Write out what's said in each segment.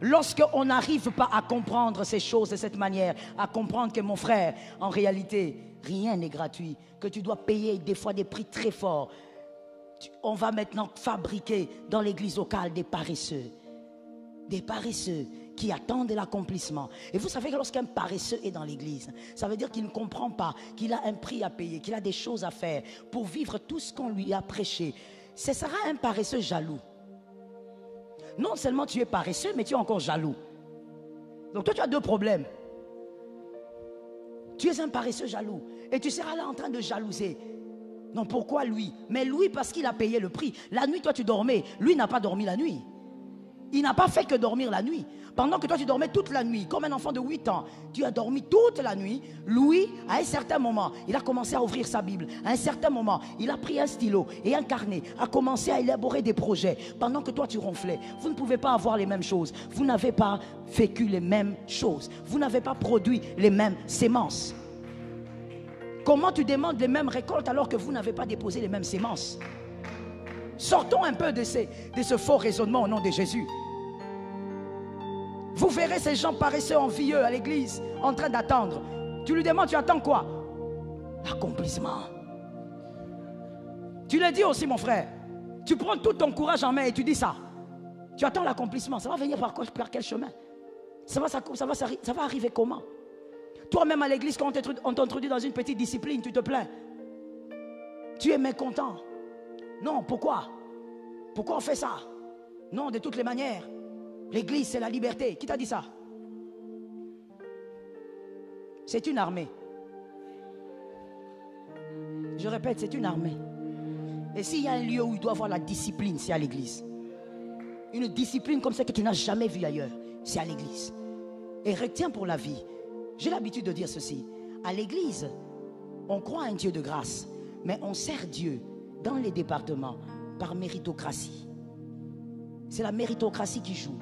Lorsqu'on n'arrive pas à comprendre ces choses de cette manière, à comprendre que mon frère, en réalité, rien n'est gratuit, que tu dois payer des fois des prix très forts. On va maintenant fabriquer dans l'église locale des paresseux qui attendent l'accomplissement. Et vous savez que lorsqu'un paresseux est dans l'église, ça veut dire qu'il ne comprend pas, qu'il a un prix à payer, qu'il a des choses à faire pour vivre tout ce qu'on lui a prêché. Ce sera un paresseux jaloux. Non seulement tu es paresseux, mais tu es encore jaloux. Donc toi tu as deux problèmes. Tu es un paresseux jaloux. Et tu seras là en train de jalouser. Non, pourquoi lui? Mais lui parce qu'il a payé le prix. La nuit toi tu dormais, lui n'a pas dormi la nuit. Il n'a pas fait que dormir la nuit. Pendant que toi tu dormais toute la nuit, comme un enfant de 8 ans, tu as dormi toute la nuit. Lui, à un certain moment, il a commencé à ouvrir sa Bible. À un certain moment, il a pris un stylo et un carnet, a commencé à élaborer des projets. Pendant que toi tu ronflais, vous ne pouvez pas avoir les mêmes choses. Vous n'avez pas vécu les mêmes choses. Vous n'avez pas produit les mêmes semences. Comment tu demandes les mêmes récoltes alors que vous n'avez pas déposé les mêmes semences? Sortons un peu de ce faux raisonnement au nom de Jésus. Vous verrez ces gens paresseux envieux à l'église en train d'attendre. Tu lui demandes, tu attends quoi? L'accomplissement. Tu le dis aussi mon frère. Tu prends tout ton courage en main et tu dis ça. Tu attends l'accomplissement. Ça va venir par quel chemin? Ça va arriver comment? Toi-même à l'église, quand on t'introduit dans une petite discipline, tu te plains. Tu es mécontent. Non, pourquoi? Pourquoi on fait ça? Non, de toutes les manières. L'église, c'est la liberté. Qui t'a dit ça? C'est une armée. Je répète, c'est une armée. Et s'il y a un lieu où il doit avoir la discipline, c'est à l'église. Une discipline comme ça que tu n'as jamais vue ailleurs, c'est à l'église. Et retiens pour la vie, j'ai l'habitude de dire ceci. À l'église, on croit à un Dieu de grâce, mais on sert Dieu dans les départements par méritocratie. C'est la méritocratie qui joue.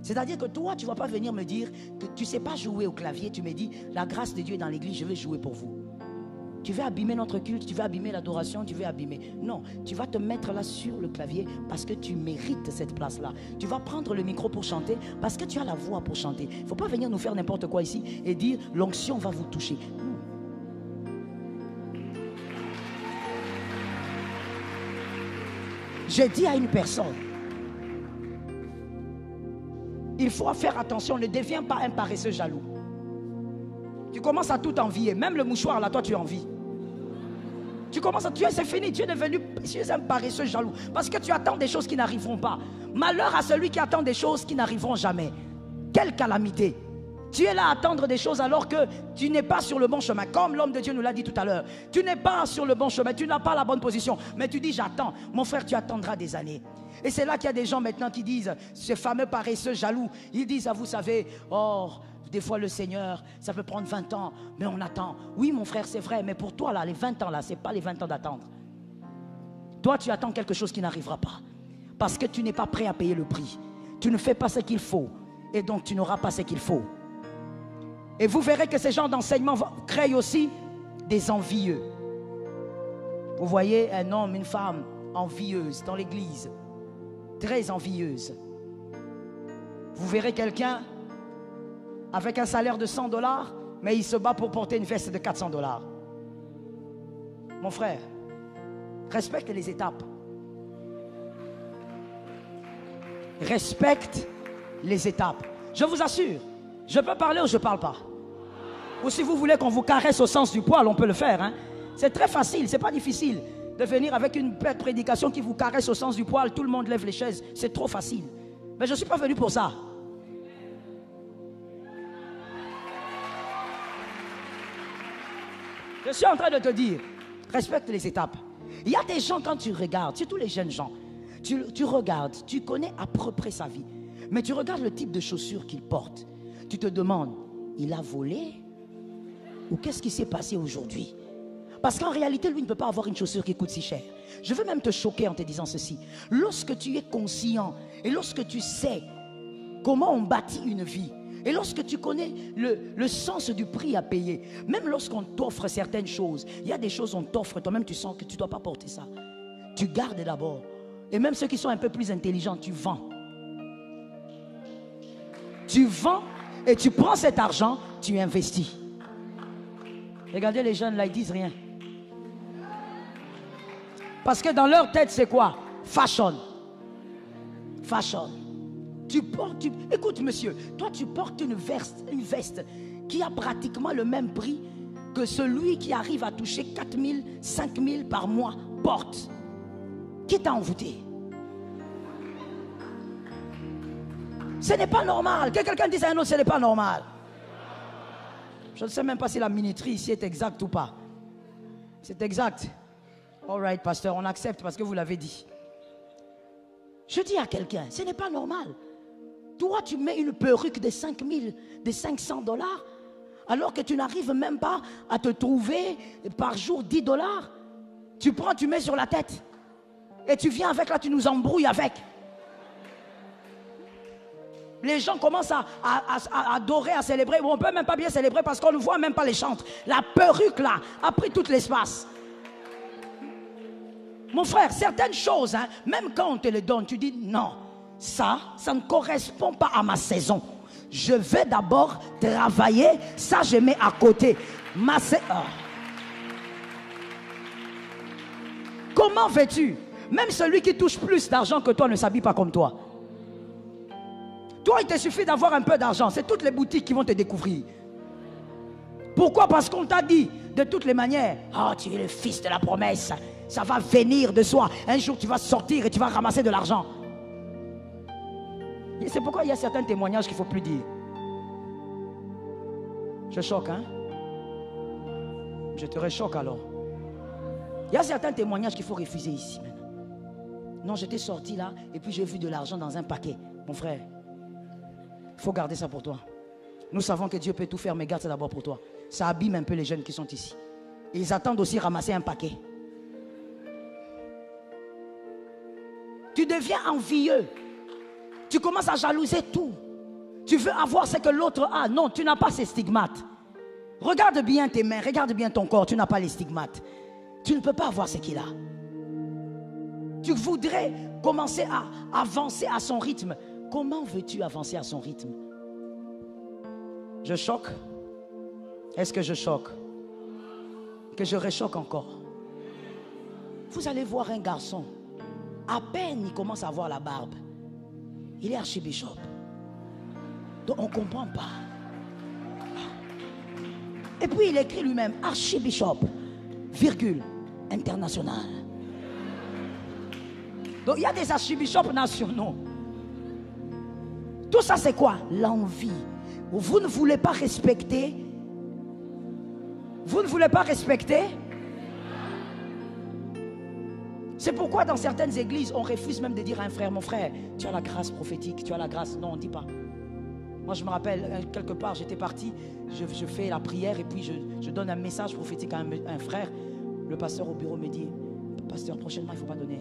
C'est-à-dire que toi, tu ne vas pas venir me dire que tu ne sais pas jouer au clavier. Tu me dis, la grâce de Dieu est dans l'église, je vais jouer pour vous. Tu veux abîmer notre culte, tu veux abîmer l'adoration, tu veux abîmer. Non, tu vas te mettre là sur le clavier parce que tu mérites cette place-là. Tu vas prendre le micro pour chanter parce que tu as la voix pour chanter. Il ne faut pas venir nous faire n'importe quoi ici et dire, l'onction va vous toucher. Non. J'ai dit à une personne, il faut faire attention, ne deviens pas un paresseux jaloux. Tu commences à tout envier, même le mouchoir là, toi tu envies. Tu commences à, c'est fini, tu es un paresseux jaloux. Parce que tu attends des choses qui n'arriveront pas. Malheur à celui qui attend des choses qui n'arriveront jamais. Quelle calamité! Tu es là à attendre des choses alors que tu n'es pas sur le bon chemin. Comme l'homme de Dieu nous l'a dit tout à l'heure. Tu n'es pas sur le bon chemin, tu n'as pas la bonne position. Mais tu dis j'attends. Mon frère, tu attendras des années. Et c'est là qu'il y a des gens maintenant qui disent, ces fameux paresseux jaloux, ils disent, ah, vous savez, oh, des fois le Seigneur, ça peut prendre 20 ans, mais on attend. Oui mon frère, c'est vrai, mais pour toi là, les 20 ans là, ce n'est pas les 20 ans d'attendre. Toi tu attends quelque chose qui n'arrivera pas. Parce que tu n'es pas prêt à payer le prix. Tu ne fais pas ce qu'il faut. Et donc tu n'auras pas ce qu'il faut. Et vous verrez que ces gens d'enseignement créent aussi des envieux. Vous voyez un homme, une femme envieuse dans l'église. Très envieuse. Vous verrez quelqu'un avec un salaire de 100 $, mais il se bat pour porter une veste de 400 $. Mon frère, respecte les étapes. Respecte les étapes. Je vous assure, je peux parler ou je ne parle pas. Ou si vous voulez qu'on vous caresse au sens du poil, on peut le faire. Hein? C'est très facile, c'est pas difficile de venir avec une prédication qui vous caresse au sens du poil. Tout le monde lève les chaises, c'est trop facile. Mais je ne suis pas venu pour ça. Je suis en train de te dire, respecte les étapes. Il y a des gens, quand tu regardes, surtout les jeunes gens, tu regardes, tu connais à peu près sa vie, mais tu regardes le type de chaussures qu'il porte. Tu te demandes, il a volé? Ou qu'est-ce qui s'est passé aujourd'hui? Parce qu'en réalité, lui ne peut pas avoir une chaussure qui coûte si cher. Je veux même te choquer en te disant ceci. Lorsque tu es conscient et lorsque tu sais comment on bâtit une vie, et lorsque tu connais le sens du prix à payer, même lorsqu'on t'offre certaines choses, il y a des choses qu'on t'offre, toi-même tu sens que tu ne dois pas porter ça. Tu gardes d'abord. Et même ceux qui sont un peu plus intelligents, tu vends. tu vends et tu prends cet argent, tu investis. Regardez les jeunes là, ils disent rien. Parce que dans leur tête, c'est quoi? Fashion. Fashion. Écoute monsieur, toi tu portes une veste qui a pratiquement le même prix que celui qui arrive à toucher 4 000, 5 000 par mois porte. Qui t'a envoûté? Ce n'est pas normal. Que quelqu'un dise à un autre, ce n'est pas normal. Je ne sais même pas si la minuterie ici est exacte ou pas. C'est exact. All right, pasteur, on accepte parce que vous l'avez dit. Je dis à quelqu'un, ce n'est pas normal. Toi, tu mets une perruque de 5 000, de 500 $, alors que tu n'arrives même pas à te trouver par jour 10 $. Tu prends, tu mets sur la tête. Et tu viens avec, là, tu nous embrouilles avec. Les gens commencent à adorer, à célébrer. On ne peut même pas bien célébrer parce qu'on ne voit même pas les chantres. La perruque, là, a pris tout l'espace. Mon frère, certaines choses, hein, même quand on te les donne, tu dis non, ça ne correspond pas à ma saison. Je vais d'abord travailler, ça je mets à côté. Comment veux-tu? Même celui qui touche plus d'argent que toi ne s'habille pas comme toi. Toi, il te suffit d'avoir un peu d'argent. C'est toutes les boutiques qui vont te découvrir. Pourquoi? Parce qu'on t'a dit de toutes les manières, oh, tu es le fils de la promesse. Ça va venir de soi. Un jour, tu vas sortir et tu vas ramasser de l'argent. C'est pourquoi il y a certains témoignages qu'il ne faut plus dire. Je choque, hein? Je te réchoque alors. Il y a certains témoignages qu'il faut refuser ici maintenant. Non, j'étais sorti là et puis j'ai vu de l'argent dans un paquet. Mon frère, il faut garder ça pour toi. Nous savons que Dieu peut tout faire, mais garde ça d'abord pour toi. Ça abîme un peu les jeunes qui sont ici. Et ils attendent aussi ramasser un paquet. Tu deviens envieux. Tu commences à jalouser tout. Tu veux avoir ce que l'autre a. Non, tu n'as pas ces stigmates. Regarde bien tes mains, regarde bien ton corps. Tu n'as pas les stigmates. Tu ne peux pas avoir ce qu'il a. Tu voudrais commencer à avancer à son rythme. Comment veux-tu avancer à son rythme? Je choque? Est-ce que je choque? Que je réchoque encore? Vous allez voir un garçon. À peine il commence à avoir la barbe, il est archibishop. Donc on ne comprend pas. Et puis il écrit lui-même archibishop, virgule, international. Donc il y a des archibishops nationaux. Tout ça c'est quoi? L'envie. Vous ne voulez pas respecter. Vous ne voulez pas respecter. C'est pourquoi dans certaines églises, on refuse même de dire à un frère, mon frère, tu as la grâce prophétique, tu as la grâce. Non, on ne dit pas. Moi, je me rappelle, quelque part, j'étais parti, je fais la prière et puis je donne un message prophétique à un frère. Le pasteur au bureau me dit, pasteur, prochainement, il ne faut pas donner,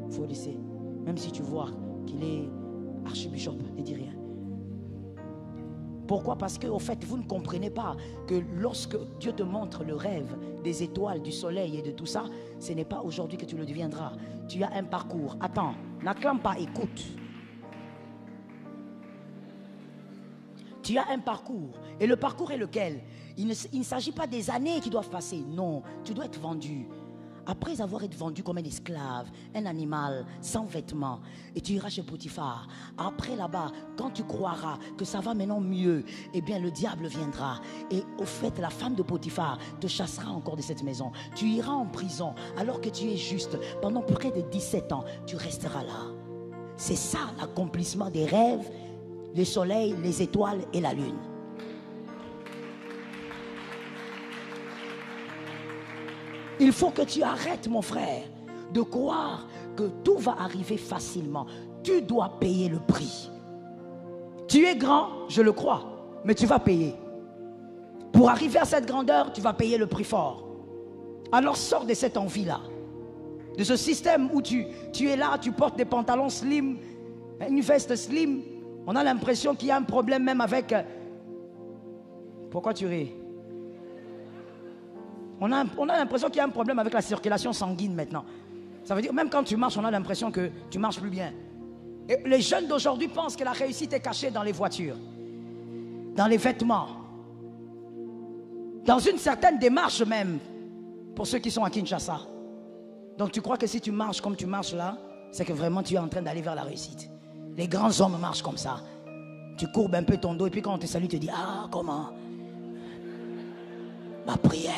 il faut laisser. Même si tu vois qu'il est archibishop, ne dis rien. Pourquoi? Parce que, au fait, vous ne comprenez pas que lorsque Dieu te montre le rêve des étoiles, du soleil et de tout ça, ce n'est pas aujourd'hui que tu le deviendras. Tu as un parcours. Attends, n'acclame pas, écoute. Tu as un parcours. Et le parcours est lequel? Il ne s'agit pas des années qui doivent passer. Non, tu dois être vendu. Après avoir été vendu comme un esclave, un animal, sans vêtements, et tu iras chez Potiphar. Après là-bas, quand tu croiras que ça va maintenant mieux, eh bien le diable viendra. Et au fait, la femme de Potiphar te chassera encore de cette maison. Tu iras en prison alors que tu es juste. Pendant près de 17 ans, tu resteras là. C'est ça l'accomplissement des rêves, le soleil, les étoiles et la lune. Il faut que tu arrêtes, mon frère, de croire que tout va arriver facilement. Tu dois payer le prix. Tu es grand, je le crois, mais tu vas payer. Pour arriver à cette grandeur, tu vas payer le prix fort. Alors sors de cette envie-là, de ce système où tu es là, tu portes des pantalons slim, une veste slim. On a l'impression qu'il y a un problème même avec... Pourquoi tu ris? On a l'impression qu'il y a un problème avec la circulation sanguine maintenant. Ça veut dire, même quand tu marches, on a l'impression que tu marches plus bien. Et les jeunes d'aujourd'hui pensent que la réussite est cachée dans les voitures. dans les vêtements, dans une certaine démarche même, pour ceux qui sont à Kinshasa. Donc tu crois que si tu marches comme tu marches là, c'est que vraiment tu es en train d'aller vers la réussite. Les grands hommes marchent comme ça. Tu courbes un peu ton dos et puis quand on te salue, tu te dis, ah, comment? Ma prière.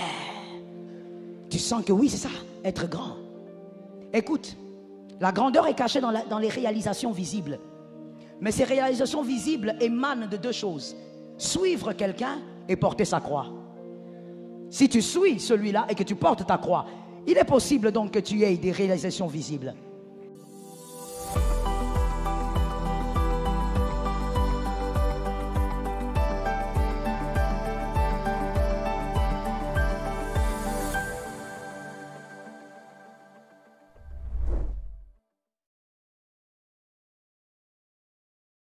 Tu sens que oui, c'est ça, être grand. Écoute, la grandeur est cachée dans les réalisations visibles. Mais ces réalisations visibles émanent de deux choses. Suivre quelqu'un et porter sa croix. Si tu suis celui-là et que tu portes ta croix, il est possible donc que tu aies des réalisations visibles.